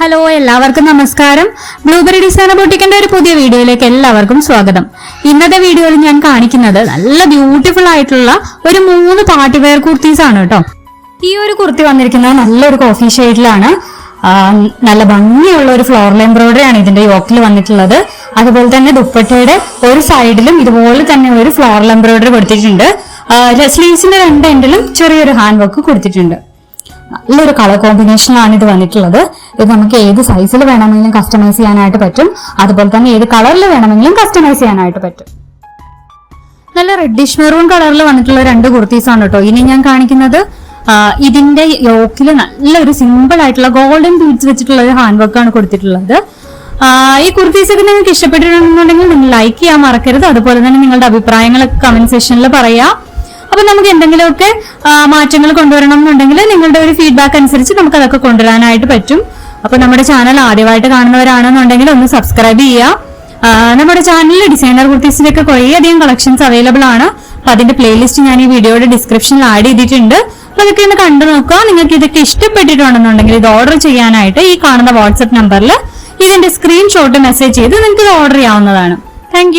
Hello, എല്ലാവർക്കും നമസ്കാരം. Blueberry designer ബൊട്ടിക്കിന്റെ ഒരു പുതിയ വീഡിയോയിലേക്ക് എല്ലാവർക്കും സ്വാഗതം. ഇന്നത്തെ വീഡിയോയിൽ ഞാൻ കാണിക്കുന്നത് നല്ല ബ്യൂട്ടിഫുൾ ആയിട്ടുള്ള ഒരു 3 പാർട്ടി വെയർ കുർത്തീസ് ആണ് കേട്ടോ. ഈ ഒരു കുർത്തി വന്നിരിക്കുന്നത് നല്ലൊരു കോഫി ഷെയ്ഡിലാണ്. നല്ല ഭംഗിയുള്ള ഒരു ഫ്ലോറൽ എംബ്രോയിഡറി ആണ് ഇതിന്റെ യോക്കിൽ വന്നിട്ടുള്ളത്. അതുപോലെ തന്നെ ദുപ്പട്ടയുടെ ഒരു സൈഡിലും ഇതുപോലെ തന്നെ ഒരു ഫ്ലോറൽ എംബ്രോയിഡറി കൊടുത്തിട്ടുണ്ട്. സ്ലീവ്സിന്റെ 2 എൻഡിലും ചെറിയൊരു ഹാൻഡ് വർക്ക് കൊടുത്തിട്ടുണ്ട്. നല്ലൊരു കളർ കോമ്പിനേഷനിലാണ് ഇത് വന്നിട്ടുള്ളത്. ഇത് നമുക്ക് ഏത് സൈസിൽ വേണമെങ്കിലും കസ്റ്റമൈസ് ചെയ്യാനായിട്ട് പറ്റും. അതുപോലെ തന്നെ ഏത് കളറിൽ വേണമെങ്കിലും കസ്റ്റമൈസ് ചെയ്യാനായിട്ട് പറ്റും. നല്ല റെഡിഷ് മെറൂൺ കളറിൽ വന്നിട്ടുള്ള 2 കുർത്തീസ് ആണ് കേട്ടോ ഇനി ഞാൻ കാണിക്കുന്നത്. ഇതിന്റെ യോക്കിൽ നല്ലൊരു സിമ്പിൾ ആയിട്ടുള്ള ഗോൾഡൻ ബീഡ്സ് വെച്ചിട്ടുള്ള ഒരു ഹാൻഡ് വർക്കാണ് കൊടുത്തിട്ടുള്ളത്. ഈ കുർത്തീസ് ഒക്കെ നിങ്ങൾക്ക് ഇഷ്ടപ്പെട്ടിട്ടുണ്ടെങ്കിൽ നിങ്ങൾ ലൈക്ക് ചെയ്യാൻ മറക്കരുത്. അതുപോലെ തന്നെ നിങ്ങളുടെ അഭിപ്രായങ്ങളൊക്കെ കമന്റ് സെക്ഷനിൽ പറയാം. അപ്പൊ നമുക്ക് എന്തെങ്കിലുമൊക്കെ മാറ്റങ്ങൾ കൊണ്ടുവരണം എന്നുണ്ടെങ്കിൽ നിങ്ങളുടെ ഒരു ഫീഡ്ബാക്ക് അനുസരിച്ച് നമുക്ക് അതൊക്കെ കൊണ്ടുവരാനായിട്ട് പറ്റും. അപ്പൊ നമ്മുടെ ചാനൽ ആദ്യമായിട്ട് കാണുന്നവരാണെന്നുണ്ടെങ്കിൽ ഒന്ന് സബ്സ്ക്രൈബ് ചെയ്യുക. നമ്മുടെ ചാനലിൽ ഡിസൈനർ കുർത്തീസിന്റെ ഒക്കെ കുറേയധികം കളക്ഷൻസ് അവൈലബിൾ ആണ്. അപ്പൊ അതിന്റെ പ്ലേലിസ്റ്റ് ഞാൻ ഈ വീഡിയോയുടെ ഡിസ്ക്രിപ്ഷനിൽ ആഡ് ചെയ്തിട്ടുണ്ട്. അപ്പൊ അതൊക്കെ ഒന്ന് കണ്ടു നോക്കുക. നിങ്ങൾക്ക് ഇതൊക്കെ ഇഷ്ടപ്പെട്ടിട്ടുണ്ടെന്നുണ്ടെങ്കിൽ ഇത് ഓർഡർ ചെയ്യാനായിട്ട് ഈ കാണുന്ന വാട്സ്ആപ്പ് നമ്പറിൽ ഇതിന്റെ സ്ക്രീൻഷോട്ട് മെസ്സേജ് ചെയ്ത് നിങ്ങൾക്ക് ഇത് ഓർഡർ ചെയ്യാവുന്നതാണ്. താങ്ക്